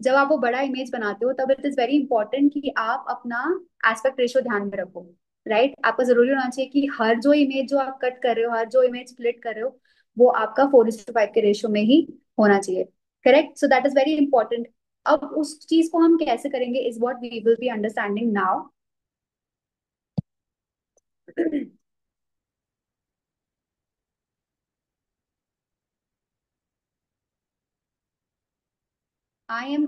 जब आप वो बड़ा इमेज बनाते हो तब इट इज वेरी इंपॉर्टेंट कि आप अपना एस्पेक्ट रेशियो ध्यान में रखो। राइट, आपका जरूरी होना चाहिए कि हर जो इमेज जो आप कट कर रहे हो, हर जो इमेज स्प्लिट कर रहे हो, वो आपका 4:5 के रेशियो में ही होना चाहिए। Correct, so that is very important. अब उस चीज को हम कैसे करेंगे is what we will be understanding now. I am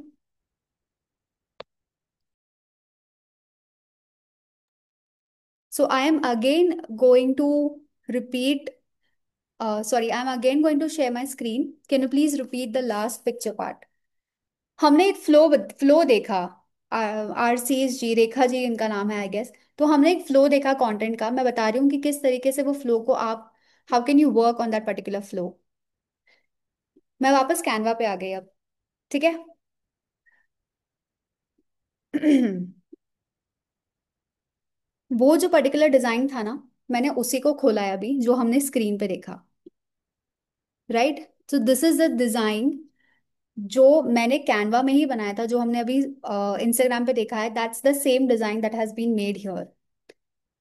so I am again going to repeat. Sorry, I'm again going to share my screen. Can you please repeat the last picture part? हमने एक flow देखा। RCS जी, रेखा जी इनका नाम है I guess. तो हमने एक flow देखा कंटेंट का। मैं बता रही हूँ कि किस तरीके से वो फ्लो को आप, how can you work on that particular flow. मैं वापस कैनवा पे आ गई अब। ठीक है। वो जो पर्टिकुलर डिजाइन था ना, मैंने उसी को खोला है अभी जो हमने स्क्रीन पे देखा। Right, so this is the design जो मैंने कैनवा में ही बनाया था, जो हमने अभी इंस्टाग्राम पे देखा है। That's the same design that has been made here.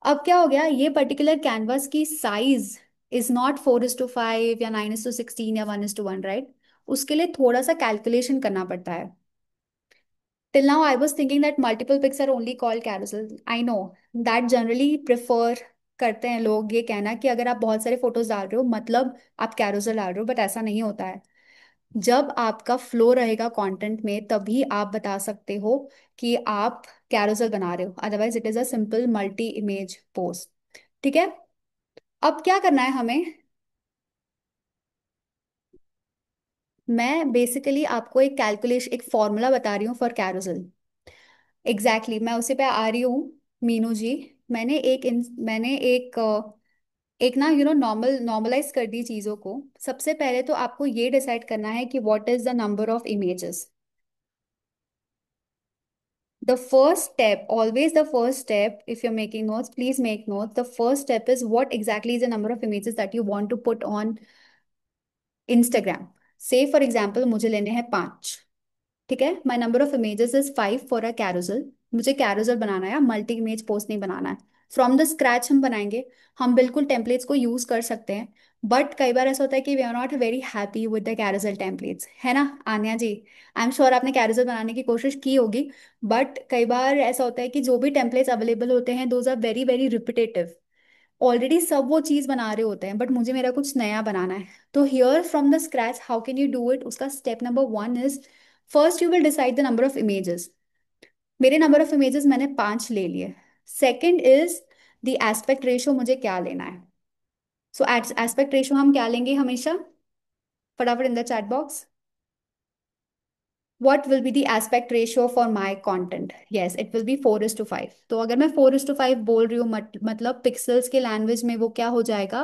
अब क्या हो गया, ये पर्टिकुलर कैनवास की साइज इज नॉट 4:5 या 9:16 या 1:1, राइट। उसके लिए थोड़ा सा कैलकुलेशन करना पड़ता है। Till now I was thinking that multiple pics are only called carousel. I know that generally prefer करते हैं लोग ये कहना कि अगर आप बहुत सारे फोटोज डाल रहे हो मतलब आप कैरोसल डाल रहे हो, बट ऐसा नहीं होता है। जब आपका फ्लो रहेगा कंटेंट में तभी आप बता सकते हो कि आप कैरोसल बना रहे हो, otherwise it is a simple multi image post. ठीक है। अब क्या करना है हमें। मैं बेसिकली आपको एक कैलकुलेशन, एक फॉर्मूला बता रही हूँ फॉर कैरोसल। एग्जैक्टली मैं उसी पे आ रही हूँ। मीनू जी, मैंने एक ना नॉर्मलाइज कर दी चीज़ों को। सबसे पहले तो आपको ये डिसाइड करना है कि what is the number of images. The first step, always the first step, if you're making notes, please make notes. The first step is what exactly is the number of images that you want to put on Instagram. Say, for example, मुझे लेने हैं 5। ठीक है, my number of images is 5 for a carousel. मुझे carousel बनाना है, multi image post नहीं बनाना है। From the scratch हम बनाएंगे। हम बिल्कुल टेम्पलेट्स को यूज कर सकते हैं, बट कई बार ऐसा होता है कि we are not very happy with the carousel templates, है ना Anya ji. I am sure आपने कैरोसल बनाने की कोशिश की होगी, बट कई बार ऐसा होता है कि जो भी टेम्पलेट्स अवेलेबल होते हैं those are very very repetitive. Already सब वो चीज बना रहे होते हैं बट मुझे मेरा कुछ नया बनाना है। तो here from the scratch how can you do it, उसका step number 1 is, first you will decide the number of images. मेरे नंबर ऑफ इमेजेस मैंने 5 ले लिए। Second is the aspect ratio, मुझे क्या लेना है। सो एस्पेक्ट रेशियो हम क्या लेंगे हमेशा, फटाफट in the chat box. What will be the aspect ratio for my content? Yes, it will be 4:5। तो अगर मैं 4:5 बोल रही हूँ मतलब पिक्सल्स के लैंग्वेज में वो क्या हो जाएगा।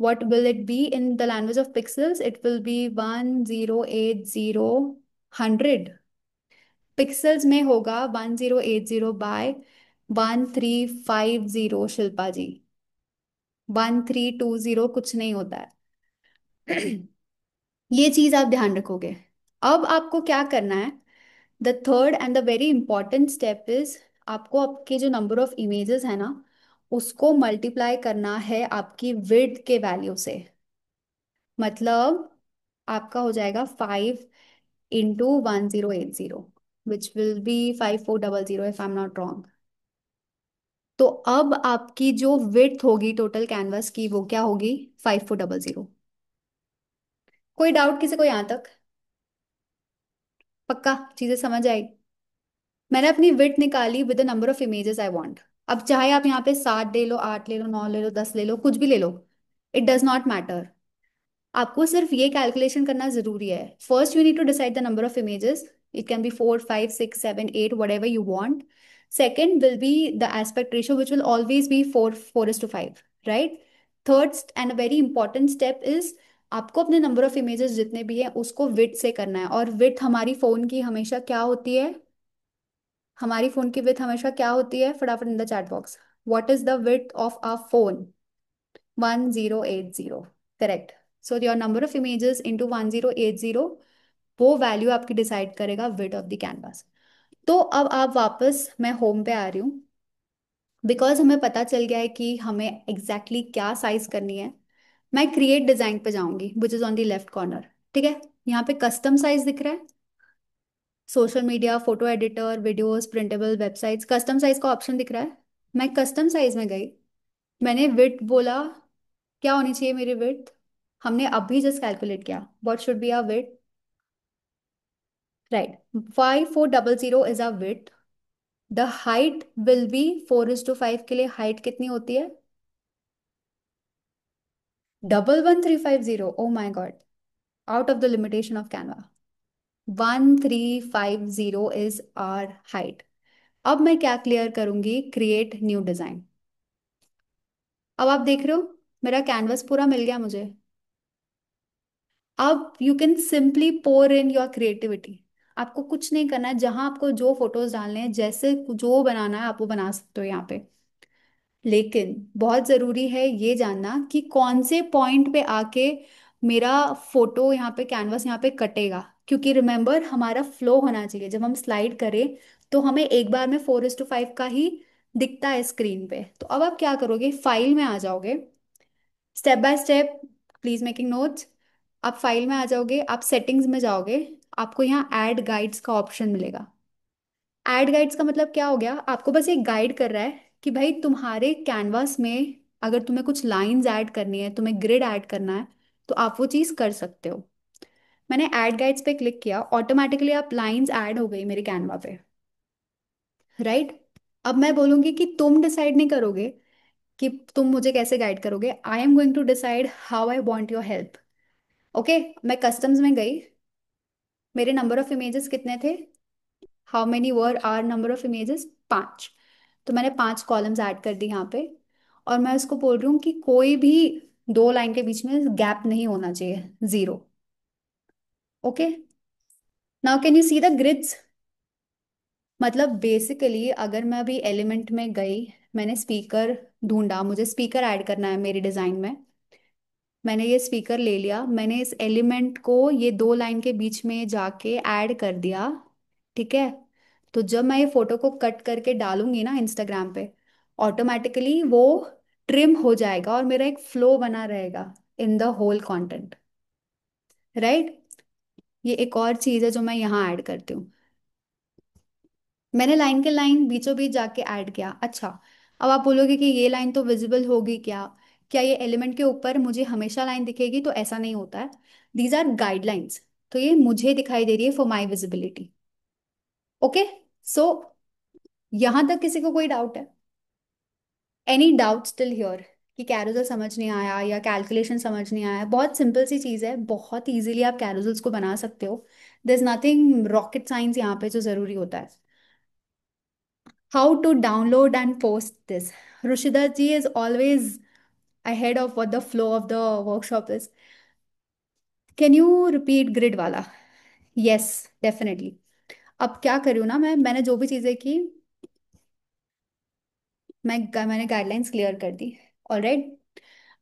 What will it be in the language of pixels? It will be 1080 100। Pixels में होगा 1080 बाय 1350। शिल्पा जी, 1320 कुछ नहीं होता है। ये चीज आप ध्यान रखोगे। अब आपको क्या करना है, the third and the very important step is, आपको आपके जो नंबर ऑफ इमेजेस है ना उसको मल्टीप्लाई करना है आपकी विड्थ के वैल्यू से। मतलब आपका हो जाएगा 5 into 1080, which will be 5400 if I am not wrong. तो अब आपकी जो विड्थ होगी टोटल कैनवस की वो क्या होगी, 5400। कोई डाउट किसी को यहाँ तक, पक्का चीजें समझ आई। मैंने अपनी विड्थ निकाली with the number of images I want. अब चाहे आप यहाँ पे 7 ले लो, 8 ले लो, 9 ले लो, 10 ले लो, कुछ भी ले लो, इट डज नॉट मैटर। आपको सिर्फ ये कैलकुलेशन करना जरूरी है। First you need to decide the number of images. It can be 4 5 6 7 8 whatever you want. Second will be the aspect ratio, which will always be 4:5, right? Third and a very important step is आपको अपने number of images जितने भी हैं उसको width से करना है। और विड्थ हमारी फोन की हमेशा क्या होती है, हमारी फोन की विड्थ हमेशा क्या होती है, फटाफट in the chat box. What is the width of our phone? 1080, correct. So your number of images into 1080, वो वैल्यू आपकी डिसाइड करेगा विड्थ ऑफ द कैनवास। तो अब आप वापस, मैं होम पे आ रही हूँ, बिकॉज हमें पता चल गया है कि हमें एग्जैक्टली क्या साइज करनी है। मैं क्रिएट डिजाइन पे जाऊंगी which is on the left corner. ठीक है, यहाँ पे कस्टम साइज दिख रहा है, social media, photo editor, videos, printable websites, custom size का ऑप्शन दिख रहा है। मैं कस्टम साइज में गई, मैंने विड्थ बोला, क्या होनी चाहिए मेरी विड्थ, हमने अभी जस्ट कैलकुलेट किया, what should be our width, right, 5400 is our width. The height will be 4:5 के लिए हाइट कितनी होती है, 11350, oh my God, out of the limitation of Canva, 1350 is our height. अब मैं क्या क्लियर करूंगी, क्रिएट न्यू डिजाइन। अब आप देख रहे हो मेरा कैनवस पूरा मिल गया मुझे। अब you can simply pour in your creativity. आपको कुछ नहीं करना है, जहां आपको जो फोटोज डालने हैं, जैसे जो बनाना है आप वो बना सकते हो यहाँ पे। लेकिन बहुत जरूरी है ये जानना कि कौन से पॉइंट पे आके मेरा फोटो यहाँ पे, कैनवस यहाँ पे कटेगा, क्योंकि रिमेंबर हमारा फ्लो होना चाहिए। जब हम स्लाइड करें तो हमें एक बार में 4:5 का ही दिखता है स्क्रीन पे। तो अब आप क्या करोगे, फाइल में आ जाओगे, step by step, please making notes. आप फाइल में आ जाओगे, आप सेटिंग्स में जाओगे, आपको यहाँ ऐड गाइड्स का ऑप्शन मिलेगा। ऐड गाइड्स का मतलब क्या हो गया, आपको बस एक गाइड कर रहा है कि भाई तुम्हारे कैनवास में अगर तुम्हें कुछ लाइंस ऐड करनी है, तुम्हें ग्रिड ऐड करना है, तो आप वो चीज़ कर सकते हो। मैंने ऐड गाइड्स पे क्लिक किया, ऑटोमेटिकली आप लाइंस ऐड हो गई मेरे कैनवा पे, राइट। अब मैं बोलूंगी कि तुम डिसाइड नहीं करोगे कि तुम मुझे कैसे गाइड करोगे, I am going to decide how I want your help. Okay, मैं कस्टम्स में गई, मेरे नंबर ऑफ इमेजेस कितने थे, how many were are number of images, 5। तो मैंने 5 कॉलम्स ऐड कर दी यहाँ पे। और मैं उसको बोल रही हूँ कि कोई भी दो लाइन के बीच में गैप नहीं होना चाहिए, 0। Okay, now can you see the grids. मतलब बेसिकली अगर मैं अभी एलिमेंट में गई, मैंने स्पीकर ढूंढा, मुझे स्पीकर ऐड करना है मेरे डिजाइन में, मैंने ये स्पीकर ले लिया, मैंने इस एलिमेंट को ये दो लाइन के बीच में जाके ऐड कर दिया। ठीक है, तो जब मैं ये फोटो को कट करके डालूंगी ना इंस्टाग्राम पे, ऑटोमेटिकली वो ट्रिम हो जाएगा और मेरा एक फ्लो बना रहेगा in the whole content, right. ये एक और चीज है जो मैं यहाँ ऐड करती हूँ, मैंने लाइन के लाइन बीचों बीच जाके ऐड किया। अच्छा, अब आप बोलोगे कि ये लाइन तो विजिबल होगी क्या, क्या ये एलिमेंट के ऊपर मुझे हमेशा लाइन दिखेगी, तो ऐसा नहीं होता है, दीज आर गाइडलाइंस। तो ये मुझे दिखाई दे रही है फॉर माई विजिबिलिटी। ओके, सो यहां तक किसी को कोई डाउट है, एनी डाउट स्टिल हियर, कि कैरोसल समझ नहीं आया या कैलकुलेशन समझ नहीं आया। बहुत सिंपल सी चीज़ है, बहुत इजीली आप कैरोसल्स को बना सकते हो, there is nothing rocket science यहाँ पे जो जरूरी होता है। How to download and post this? Rushida ji is always ahead of what the flow of the workshop is. Can you repeat grid वाला? Yes, definitely. अब क्या करूँ ना, मैंने जो भी चीज़ें की, मैंने गाइडलाइंस क्लियर कर दी। ऑलराइट,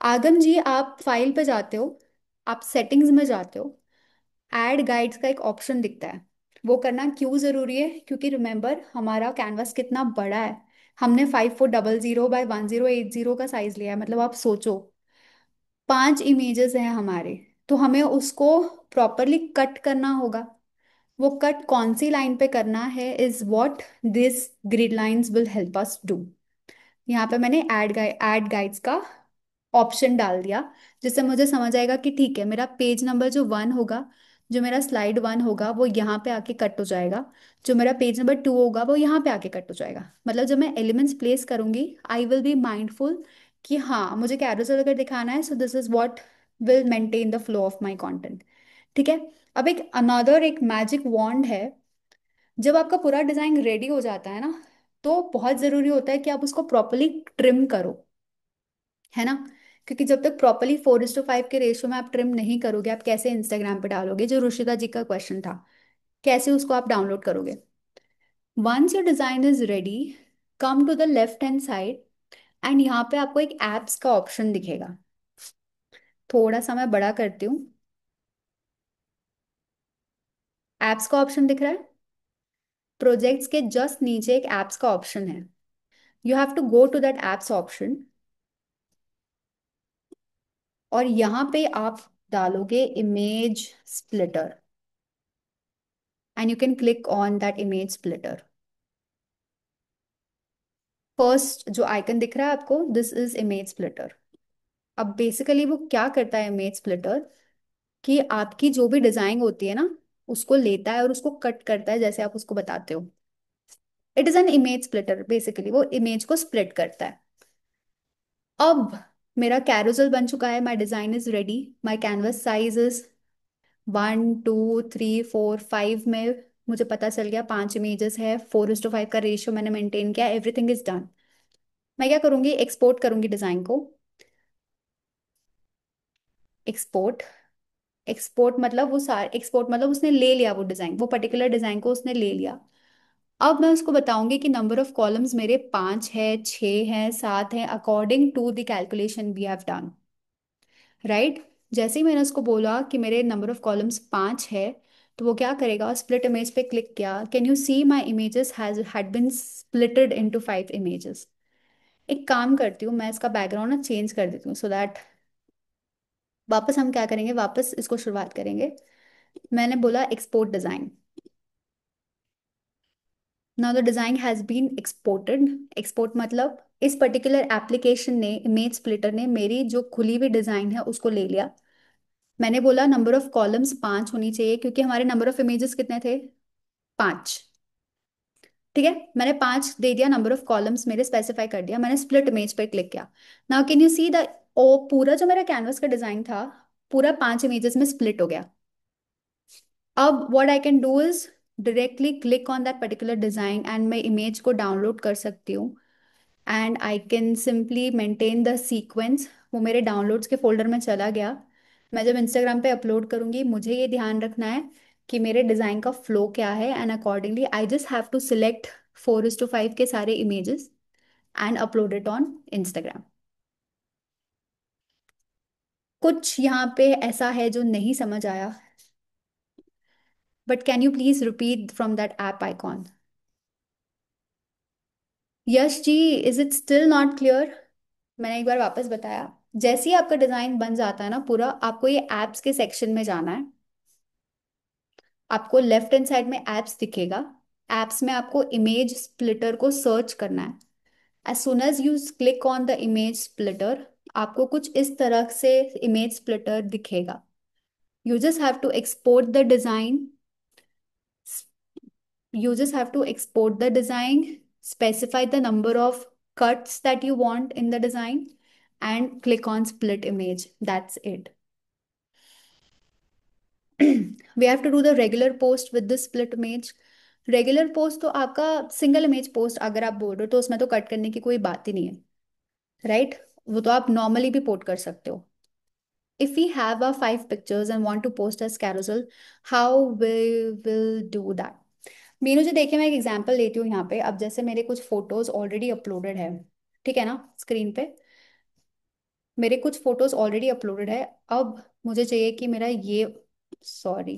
आगम जी आप फाइल पे जाते हो, आप सेटिंग्स में जाते हो, ऐड गाइड्स का एक ऑप्शन दिखता है। वो करना क्यों ज़रूरी है, क्योंकि रिमेंबर हमारा कैनवास कितना बड़ा है, हमने 5400 by 1080 का साइज लिया है। मतलब आप सोचो 5 इमेजेस हैं हमारे, तो हमें उसको प्रॉपरली कट करना होगा। वो कट कौन सी लाइन पे करना है is what this grid lines will help us do. यहाँ पे मैंने ऐड गाइड्स का ऑप्शन डाल दिया, जिससे मुझे समझ आएगा कि ठीक है, मेरा पेज नंबर जो 1 होगा, जो मेरा स्लाइड 1 होगा वो यहाँ पे आके कट हो जाएगा, जो मेरा पेज नंबर 2 होगा वो यहाँ पे आके कट हो जाएगा। मतलब जब मैं एलिमेंट्स प्लेस करूंगी, आई विल बी माइंडफुल कि हाँ मुझे कैरोसेल अगर दिखाना है, so this is what will maintain the flow of my content. ठीक है, अब एक अनदर एक मैजिक वॉन्ड है, जब आपका पूरा डिजाइन रेडी हो जाता है ना, तो बहुत जरूरी होता है कि आप उसको प्रॉपरली ट्रिम करो, है ना। क्योंकि जब तक प्रॉपरली 4:5 के रेशियो में आप ट्रिम नहीं करोगे, आप कैसे इंस्टाग्राम पे डालोगे, जो रुशिदा जी का क्वेश्चन था, कैसे उसको आप डाउनलोड करोगे। Once your design is ready, come to the left hand side, and यहाँ पे आपको एक एप्स का ऑप्शन दिखेगा। थोड़ा सा मैं बड़ा करती हूँ। एप्स का ऑप्शन दिख रहा है। प्रोजेक्ट्स के जस्ट नीचे एक एप्स का ऑप्शन है। You have to go to that apps option, और यहाँ पे आप डालोगे image splitter, and you can click on that image splitter. First जो आइकन दिख रहा है आपको, दिस इज इमेज स्प्लिटर। अब बेसिकली वो क्या करता है इमेज स्प्लिटर, कि आपकी जो भी डिजाइन होती है ना, उसको लेता है और उसको कट करता है जैसे आप उसको बताते हो। It is an image splitter, basically वो इमेज को स्प्लिट करता है। अब मेरा कैरोसल बन चुका है, my design is ready, my canvas size is 1 2 3 4 5 में। मुझे पता चल गया 5 इमेजेस है, 4:5 का रेशियो मैंने मेंटेन किया, एवरीथिंग इज डन। मैं क्या करूंगी, एक्सपोर्ट करूंगी डिजाइन को। एक्सपोर्ट। एक्सपोर्ट मतलब वो सारे, एक्सपोर्ट मतलब उसने ले लिया वो डिजाइन, वो पर्टिकुलर डिजाइन को उसने ले लिया। अब मैं उसको बताऊंगी कि नंबर ऑफ कॉलम्स मेरे 5 है, 6 है, 7 है, according to the calculation we have done. Right. जैसे ही मैंने उसको बोला कि मेरे नंबर ऑफ कॉलम्स 5 है, तो वो क्या करेगा, स्प्लिट इमेज पे क्लिक किया, can you see my images has had been splitted into 5 images. एक काम करती हूँ, मैं इसका बैकग्राउंड ना चेंज कर देती हूँ, सो दैट वापस हम क्या करेंगे, वापस इसको शुरुआत करेंगे। मैंने बोला export design. Now the design has been exported. Export मतलब इस पर्टिकुलर एप्लीकेशन ने, इमेज स्प्लिटर ने, मेरी जो खुली हुई डिजाइन है उसको ले लिया। मैंने बोला नंबर ऑफ कॉलम्स 5 होनी चाहिए, क्योंकि हमारे नंबर ऑफ इमेजेस कितने थे, 5। ठीक है, मैंने 5 दे दिया, नंबर ऑफ कॉलम्स मेरे स्पेसिफाई कर दिया, मैंने स्प्लिट इमेज पर क्लिक किया। Now can you see the, oh पूरा जो मेरा कैनवस का डिजाइन था, पूरा 5 इमेजेस में स्प्लिट हो गया। अब what I can do is directly click on that particular design, and मैं इमेज को डाउनलोड कर सकती हूँ, and I can simply maintain the sequence. वो मेरे डाउनलोड्स के फोल्डर में चला गया। मैं जब इंस्टाग्राम पे अपलोड करूंगी, मुझे ये ध्यान रखना है कि मेरे डिज़ाइन का फ्लो क्या है, and accordingly I just have to select 4:5 के सारे images and upload it on Instagram. कुछ यहाँ पे ऐसा है जो नहीं समझ आया, but can you please repeat from that app icon. Yash ji, is it still not clear? मैंने एक बार वापस बताया, जैसे ही आपका डिजाइन बन जाता है ना पूरा, आपको ये एप्स के सेक्शन में जाना है। आपको लेफ्ट हैंड साइड में एप्स दिखेगा। एप्स में आपको इमेज स्प्लिटर को सर्च करना है। As soon as you click on the image splitter, आपको कुछ इस तरह से इमेज स्प्लिटर दिखेगा। You just have to export the design. You just have to export the design, specify the number of cuts that you want in the design, and click on split image. That's it. We have to do the regular post with the split image. Regular post तो आपका single image post अगर आप बोल रहे हो, तो उसमें तो कट करने की कोई बात ही नहीं है। राइट। वो तो आप नॉर्मली भी पोस्ट कर सकते हो। If we have our 5 pictures and want to post as carousel, how we will do that? Meenu जी देखिए, मैं एक एग्जांपल लेती हूँ यहाँ पे। अब जैसे मेरे कुछ फोटोज ऑलरेडी अपलोडेड है, ठीक है ना, स्क्रीन पे मेरे कुछ फोटोज ऑलरेडी अपलोडेड है। अब मुझे चाहिए कि मेरा ये, सॉरी,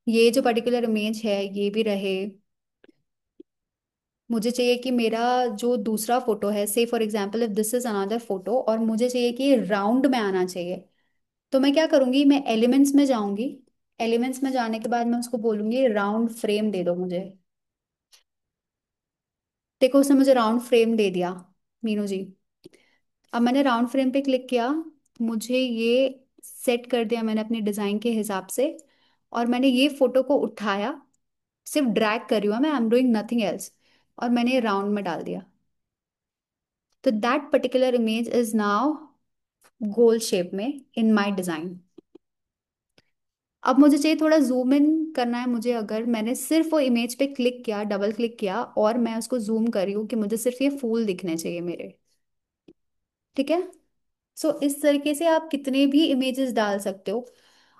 ये जो पर्टिकुलर इमेज है ये भी रहे। मुझे चाहिए कि मेरा जो दूसरा फोटो है, से for example if this is another photo, और मुझे चाहिए कि ये राउंड में आना चाहिए। तो मैं क्या करूंगी, मैं एलिमेंट्स में जाऊंगी। एलिमेंट्स में जाने के बाद मैं उसको बोलूंगी राउंड फ्रेम दे दो मुझे। देखो उसने मुझे राउंड फ्रेम दे दिया, मीनू जी। अब मैंने राउंड फ्रेम पे क्लिक किया, मुझे ये सेट कर दिया मैंने अपने डिजाइन के हिसाब से, और मैंने ये फोटो को उठाया, सिर्फ ड्रैग कर रही हूँ मैं, I am doing nothing else, और मैंने ये राउंड में डाल दिया। तो that particular image is now goal shape में इन माई डिजाइन। अब मुझे चाहिए थोड़ा जूम इन करना है मुझे, अगर मैंने सिर्फ वो इमेज पे क्लिक किया, डबल क्लिक किया, और मैं उसको जूम कर रही हूँ कि मुझे सिर्फ ये फूल दिखने चाहिए मेरे। ठीक है। सो इस तरीके से आप कितने भी इमेजेस डाल सकते हो।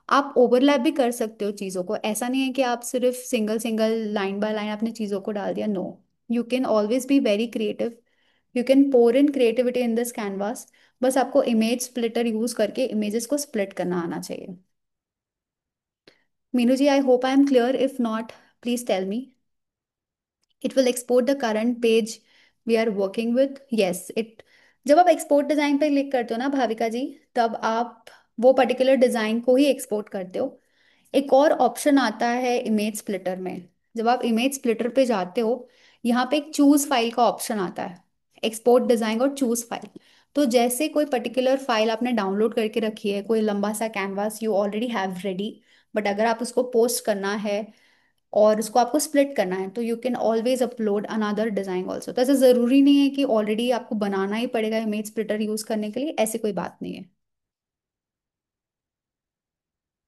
आप ओवरलैप भी कर सकते हो चीज़ों को, ऐसा नहीं है कि आप सिर्फ single single line by line अपने चीज़ों को डाल दिया। No, you can always be very creative. You can pour in creativity in this canvas. बस आपको इमेज स्प्लिटर यूज करके इमेजेस को स्प्लिट करना आना चाहिए। Meenu ji, I hope I am clear, if not please tell me. It will export the current page we are working with, yes it. जब आप export design पे क्लिक करते हो ना भाविका जी, तब आप वो पर्टिकुलर डिजाइन को ही एक्सपोर्ट करते हो। एक और ऑप्शन आता है इमेज स्प्लिटर में। जब आप इमेज स्प्लिटर पे जाते हो, यहाँ पे एक चूज फाइल का ऑप्शन आता है, एक्सपोर्ट डिजाइन और चूज फाइल। तो जैसे कोई पर्टिकुलर फाइल आपने डाउनलोड करके रखी है, कोई लंबा सा canvas you already have ready, but अगर आप उसको पोस्ट करना है और उसको आपको स्प्लिट करना है, तो you can always upload another design also. तो ऐसा जरूरी नहीं है कि ऑलरेडी आपको बनाना ही पड़ेगा इमेज स्प्लिटर यूज करने के लिए, ऐसी कोई बात नहीं है।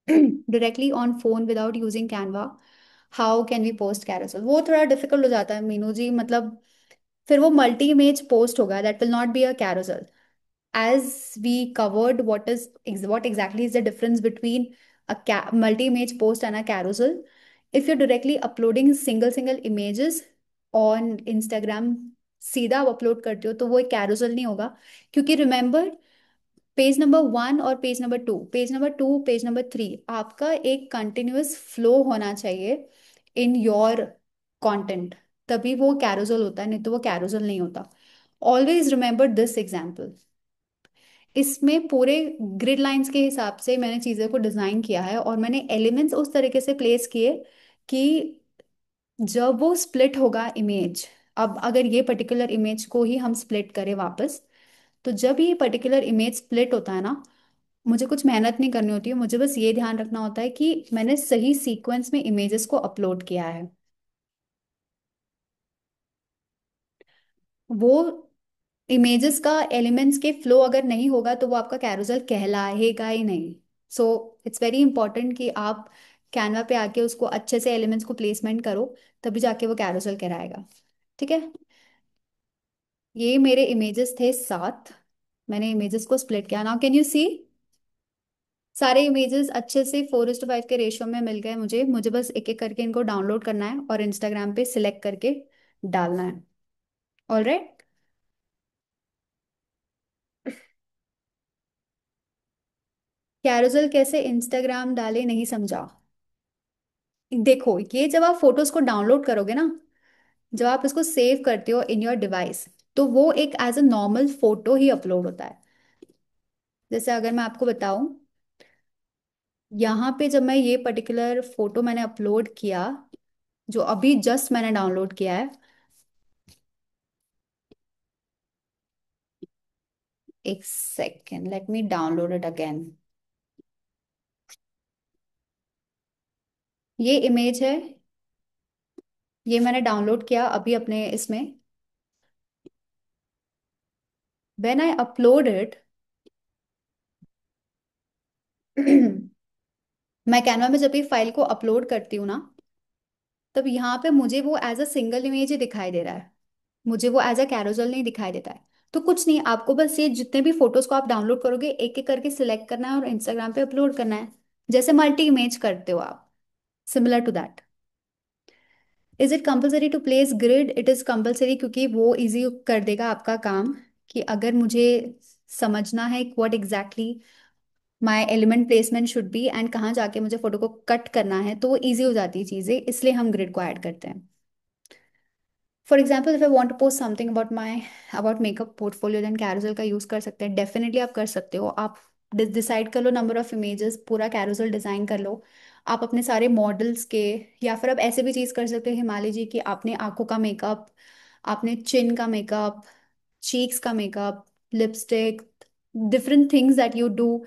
Directly on phone without using Canva, how can we post carousel? वो थोड़ा डिफिकल्ट हो जाता है मीनू जी, मतलब फिर वो मल्टी इमेज पोस्ट होगा, that will not be a carousel. as we covered what exactly is the difference between a multi-image post and a carousel. If you're directly uploading single images on Instagram, सीधा आप upload करते हो, तो वो एक carousel नहीं होगा। क्योंकि रिमेंबर, पेज नंबर 1 और पेज नंबर 2 पेज नंबर 3 आपका एक कंटिन्यूअस फ्लो होना चाहिए इन योर कंटेंट, तभी वो कैरोसेल होता है, नहीं तो वो कैरोसेल नहीं होता। Always remember this example. इसमें पूरे ग्रिड लाइंस के हिसाब से मैंने चीज़ों को डिज़ाइन किया है, और मैंने एलिमेंट्स उस तरीके से प्लेस किए कि जब वो स्प्लिट होगा इमेज, अब अगर ये पर्टिकुलर इमेज को ही हम स्प्लिट करें वापस, तो जब ये पर्टिकुलर इमेज स्प्लिट होता है ना, मुझे कुछ मेहनत नहीं करनी होती है, मुझे बस ये ध्यान रखना होता है कि मैंने सही सीक्वेंस में इमेजेस को अपलोड किया है। वो इमेजेस का एलिमेंट्स के फ्लो अगर नहीं होगा, तो वो आपका कैरोसेल कहलाएगा ही नहीं। सो इट्स वेरी इंपॉर्टेंट कि आप कैनवा पे आके उसको अच्छे से एलिमेंट्स को प्लेसमेंट करो, तभी जाके वो कैरोसेल कहलाएगा। ठीक है। ये मेरे इमेजेस थे 7। मैंने इमेजेस को स्प्लिट किया, नाउ कैन यू सी सारे इमेजेस अच्छे से 4:5 के रेशियो में मिल गए मुझे। मुझे बस एक एक करके इनको डाउनलोड करना है और इंस्टाग्राम पे सिलेक्ट करके डालना है। All right. कैरोसेल कैसे इंस्टाग्राम डाले, नहीं समझा? देखो, ये जब आप फोटोज को डाउनलोड करोगे ना, जब आप इसको सेव करते हो इन योर डिवाइस, तो वो एक एज अ नॉर्मल फोटो ही अपलोड होता है। जैसे अगर मैं आपको बताऊं, यहाँ पे जब मैं ये पर्टिकुलर फोटो मैंने अपलोड किया, जो अभी जस्ट मैंने डाउनलोड किया है, एक second, let me download it again. ये इमेज है, ये मैंने डाउनलोड किया अभी अपने इसमें। व्हेन आई अपलोड इट, मैं कैनवा में जब भी फाइल को अपलोड करती हूँ ना, तब यहाँ पे मुझे वो एज अ सिंगल इमेज ही दिखाई दे रहा है, मुझे वो एज अ कैरोसेल नहीं दिखाई देता है। तो कुछ नहीं, आपको बस ये जितने भी फोटोज को आप डाउनलोड करोगे, एक एक करके सिलेक्ट करना है और इंस्टाग्राम पे अपलोड करना है, जैसे मल्टी इमेज करते हो आप, similar to that. Is it compulsory to place grid? It is compulsory, क्योंकि वो इजी कर देगा आपका काम, कि अगर मुझे समझना है what exactly my element placement should be and कहाँ जाके मुझे फोटो को कट करना है, तो वो ईजी हो जाती है चीज़ें, इसलिए हम ग्रिड को ऐड करते हैं। For example, if I want to post something about my about makeup portfolio, then carousel का यूज कर सकते हैं। डेफिनेटली आप कर सकते हो। आप डिसाइड कर लो नंबर ऑफ इमेजेस, पूरा कैरोसेल डिजाइन कर लो आप अपने सारे मॉडल्स के। या फिर आप ऐसे भी चीज कर सकते हो हिमालय जी, कि आपने आंखों का मेकअप, आपने चिन का मेकअप, चीक्स का makeup, lipstick, different things that you do,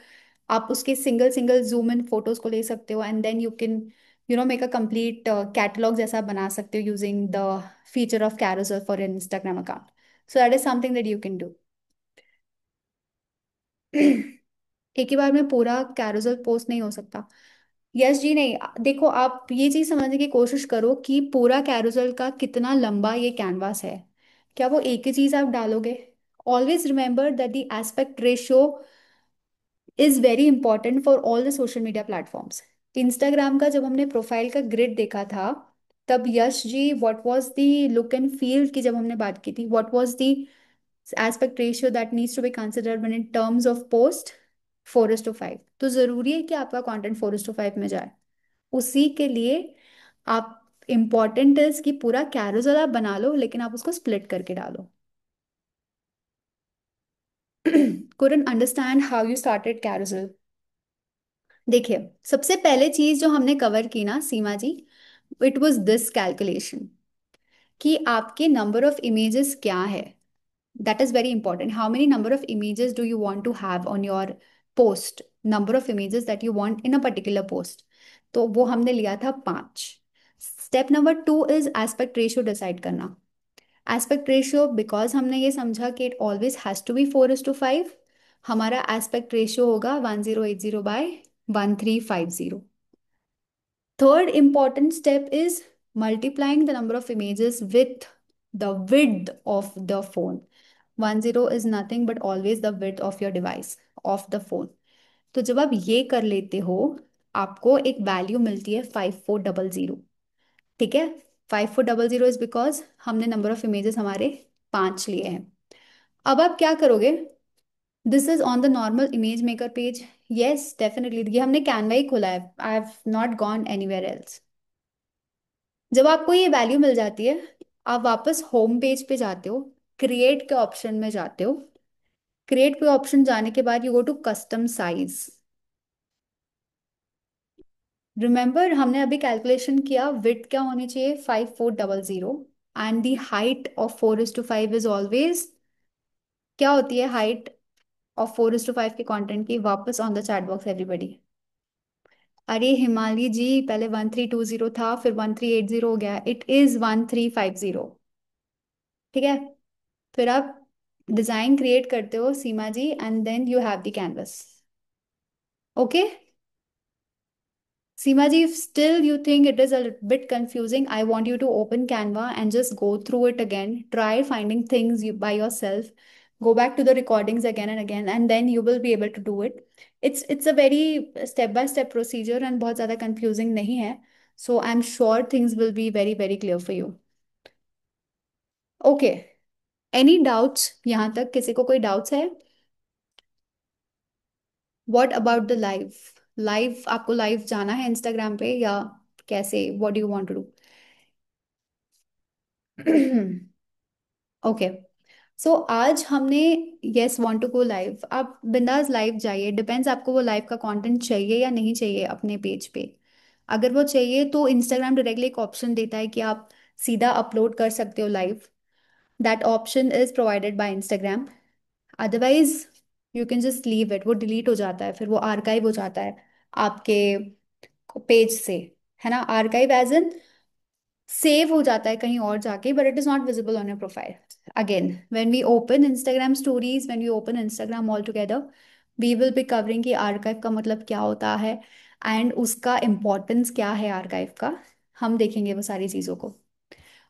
आप उसके single single zoom in photos को ले सकते हो, and then you can make a complete catalogue जैसा बना सकते हो using the feature of carousel for your Instagram account. So that is something that you can do. एक ही बार में पूरा कैरोसेल पोस्ट नहीं हो सकता। यस जी, नहीं, देखो आप ये चीज समझने की कोशिश करो कि पूरा कैरोसेल का कितना लंबा ये कैनवास है, क्या वो एक ही चीज आप डालोगे? Always remember that the aspect ratio is very important for all the social media platforms. Instagram का जब हमने प्रोफाइल का ग्रिड देखा था, तब Yash ji what was the look and feel की जब हमने बात की थी, what was the aspect ratio that needs to be considered when in terms of post 4:5। तो जरूरी है कि आपका कंटेंट 4:5 में जाए। उसी के लिए आप, इम्पॉर्टेंट है कि पूरा कैरोसेल आप बना लो, लेकिन आप उसको स्प्लिट करके डालो। couldn't understand how you started carousel। देखिए, सबसे पहले चीज जो हमने कवर की ना Seema ji, it was this calculation, कि आपके नंबर ऑफ इमेजेस क्या है। That is very important. How many number of images do you want to have on your post, number of images that you want in a particular post. तो वो हमने लिया था 5। Step number 2 is aspect ratio डिसाइड करना। Aspect ratio, because हमने ये समझा कि it always has to B 4:5, हमारा एस्पेक्ट रेशियो होगा 1080 by 1350। Third important step is multiplying the number of images with the width of the phone. 10 is nothing but always the width of your device, of the phone. तो जब आप ये कर लेते हो, आपको एक वैल्यू मिलती है 5400। ठीक है, 5400 इज बिकॉज हमने नंबर ऑफ इमेजेस हमारे 5 लिए हैं। अब आप क्या करोगे? This is on the normal image maker page. Yes definitely, ये हमने कैनवा ही खोला है, I have not gone anywhere else. जब आपको ये वैल्यू मिल जाती है, आप वापस होम पेज पे जाते हो, क्रिएट के ऑप्शन में जाते हो। क्रिएट पे ऑप्शन जाने के बाद you go to custom size. Remember हमने अभी कैलकुलेशन किया, विड्थ क्या होनी चाहिए 5400, and the height of 4:5 is always, क्या होती है हाइट ऑफ 4:5 के कंटेंट की? वापस on the chat box everybody. अरे हिमाली जी, पहले 1320 था, फिर 1380 हो गया, इट इज 1350। ठीक है, फिर आप डिजाइन क्रिएट करते हो Seema ji, and then you have the canvas. Okay Seema ji, if still you think it is a bit confusing, I want you to open Canva and just go through it again. Try finding things by yourself. Go back to the recordings again and again, and then you will be able to do it. It's a very step by step procedure and बहुत ज़्यादा confusing नहीं है. So I'm sure things will be very very clear for you. Okay. Any doubts? यहाँ तक किसी को कोई doubts है? What about the live? Live, आपको लाइव जाना है इंस्टाग्राम पे या कैसे? What do you want to do? Okay, so आज हमने, yes want to go live, आप बिंदास लाइव जाइए। डिपेंड्स आपको वो लाइव का कंटेंट चाहिए या नहीं चाहिए अपने पेज पे। अगर वो चाहिए तो इंस्टाग्राम डायरेक्टली एक ऑप्शन देता है कि आप सीधा अपलोड कर सकते हो live. That option is provided by Instagram. Otherwise you can just leave it, वो डिलीट हो जाता है, फिर वो आर्काइव हो जाता है आपके पेज से, है ना। आर्काइव एज इन सेव हो जाता है कहीं और जाके, but it is not visible on your profile. Again, when we open Instagram stories, when we open Instagram all together, we will be covering कि आर्काइव का मतलब क्या होता है एंड उसका इम्पोर्टेंस क्या है आर्काइव का। हम देखेंगे वो सारी चीज़ों को।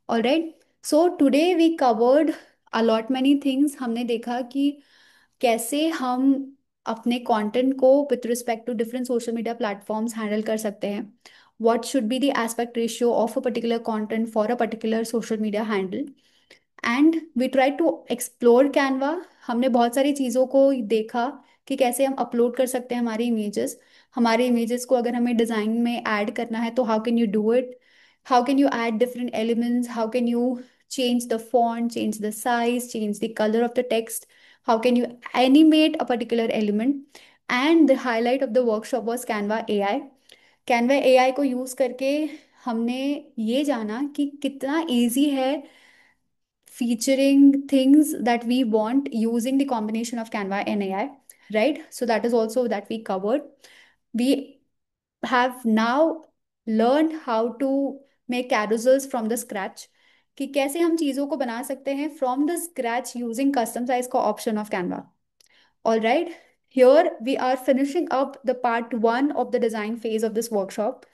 Alright, so today we covered a lot many things. हमने देखा कि कैसे हम अपने कंटेंट को with respect to different social media platforms handle कर सकते हैं। What should be the aspect ratio of a particular content for a particular social media handle? And we try to explore Canva. हमने बहुत सारी चीज़ों को देखा कि कैसे हम अपलोड कर सकते हैं हमारी इमेजेस। हमारे इमेजेस को अगर हमें डिज़ाइन में ऐड करना है तो how can you do it? How can you add different elements? How can you change the font, change the size, change the color of the text? How can you animate a particular element? And the highlight of the workshop was Canva AI। Canva AI को use करके हमने ये जाना कि कितना easy है featuring things that we want using the combination of Canva and AI, right? So that is also that we covered. We have now learned how to make carousels from the scratch, कि कैसे हम चीज़ों को बना सकते हैं from the scratch using custom size का option of Canva. All right, here we are finishing up the part 1 of the design phase of this workshop.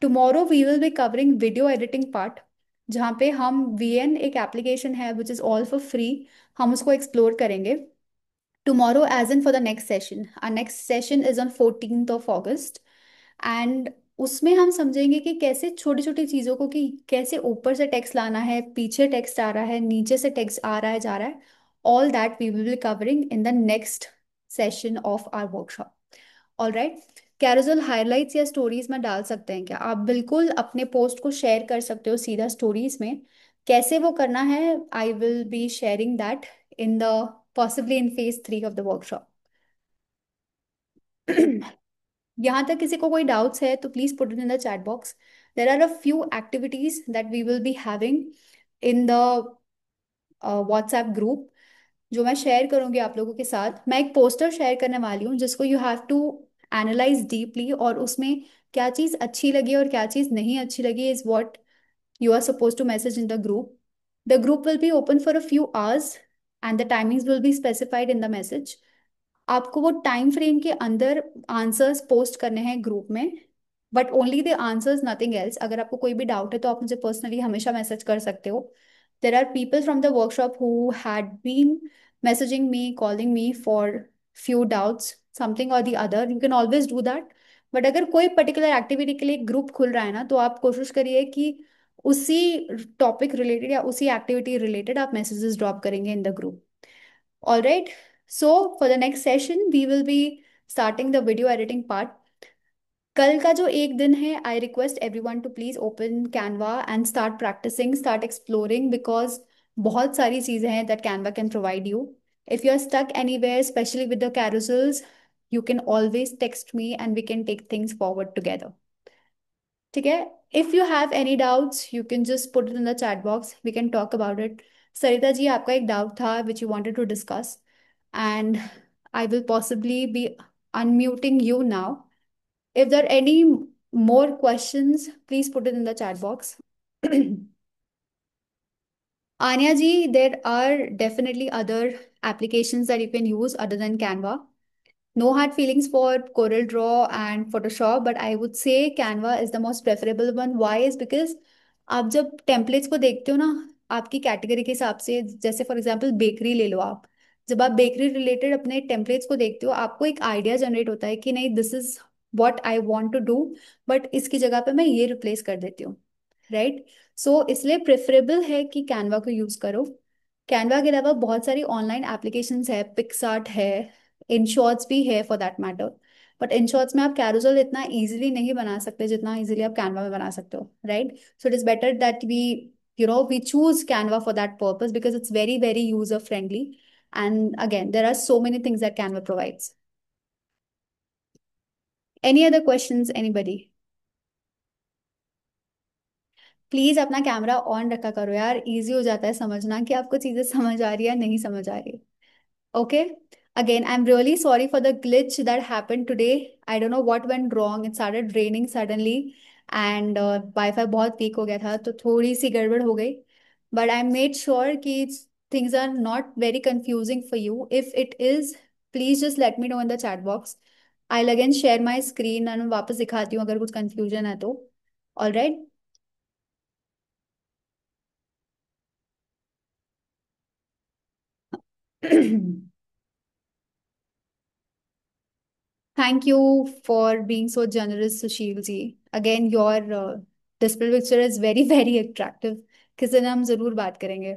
Tomorrow we will be covering video editing part, जहाँ पे हम VN एक application है which is all for free, हम उसको explore करेंगे tomorrow as in for the next session. Our next session is on 14th of August, and उसमें हम समझेंगे कि कैसे छोटी छोटी चीज़ों को, कि कैसे ऊपर से टेक्स्ट लाना है, पीछे टेक्स्ट आ रहा है, नीचे से टेक्स्ट आ रहा है जा रहा है, All that we will be covering in the next session of our workshop. All right. Carousel highlights या स्टोरीज में डाल सकते हैं क्या? आप बिल्कुल अपने पोस्ट को शेयर कर सकते हो सीधा स्टोरीज में. कैसे वो करना है, I will be sharing that in the possibly in phase 3 of the workshop. यहाँ तक किसी को कोई डाउट्स है तो please put it in the chat box. There are a few activities that we will be having in the WhatsApp group, जो मैं share करूंगी आप लोगों के साथ. मैं एक पोस्टर शेयर करने वाली हूँ जिसको you have to analyse deeply, और उसमें क्या चीज़ अच्छी लगी और क्या चीज़ नहीं अच्छी लगी is what you are supposed to message in the group. The group will be open for a few hours and the timings will be specified in the message. आपको वो टाइम फ्रेम के अंदर आंसर्स पोस्ट करने हैं group में, but only the answers, nothing else. अगर आपको कोई भी डाउट है तो आप मुझे पर्सनली हमेशा मैसेज कर सकते हो. There are people from the workshop who had been messaging me, calling me for few doubts, something और the other. You can always do that. But अगर कोई पर्टिकुलर एक्टिविटी के लिए ग्रुप खुल रहा है ना, तो आप कोशिश करिए कि उसी टॉपिक रिलेटेड या उसी एक्टिविटी रिलेटेड आप मैसेजेस ड्रॉप करेंगे in the group. All right. So for the next session, we will be starting the video editing part. कल का जो एक दिन है, I request everyone to please open Canva and start practising, start exploring, because बहुत सारी चीजें हैं that Canva can provide you. If you are stuck anywhere, specially with the carousels, you can always text me and we can take things forward together. ठीक है. If you have any doubts you can just put it in the chat box, we can talk about it. Sarita ji, आपका एक doubt था which you wanted to discuss, and I will possibly be unmuting you now. If there are any more questions, please put it in the chat box. Anya ji, there are definitely other applications that you can use other than Canva. No hard feelings for Corel Draw and Photoshop, but I would say Canva is the most preferable one. Why is because आप जब templates को देखते हो ना, आपकी category के हिसाब से, जैसे फॉर एग्जांपल बेकरी ले लो आप. जब आप बेकरी रिलेटेड अपने टेम्पलेट्स को देखते हो, आपको एक आइडिया जनरेट होता है कि नहीं, this is what I want to do, but इसकी जगह पे मैं ये रिप्लेस कर देती हूँ. राइट. सो इसलिए प्रेफरेबल है कि कैनवा को यूज करो. कैनवा के अलावा बहुत सारी ऑनलाइन एप्लीकेशंस है, पिक्सार्ट है, इनशॉट्स भी है फॉर दैट मैटर. बट इनशॉट्स में आप कैरोसेल इतना इजीली नहीं बना सकते जितना इजीली आप कैनवा में बना सकते हो. Right. So it is better that we, we choose Canva for that purpose because it's very, very user friendly. And again, there are so many things that Canva provides. Any other questions, anybody? Please अपना camera on रखा करो यार, easy हो जाता है समझना कि आपको चीजें समझ आ रही है या नहीं समझ आ रही. Okay. Again, I'm really sorry for the glitch that happened today. I don't know what went wrong. It started raining suddenly and Wi-Fi बहुत weak हो गया था, तो थोड़ी सी गड़बड़ हो गई. But I made sure कि things are not very confusing for you. If it is, please just let me know in the chat box. I'll again share my screen and वापस दिखाती हूँ अगर कुछ confusion है तो. All right. Thank you for being so generous, Sushil ji. Again, your display picture is very, very attractive. किसी दिन हम जरूर बात करेंगे.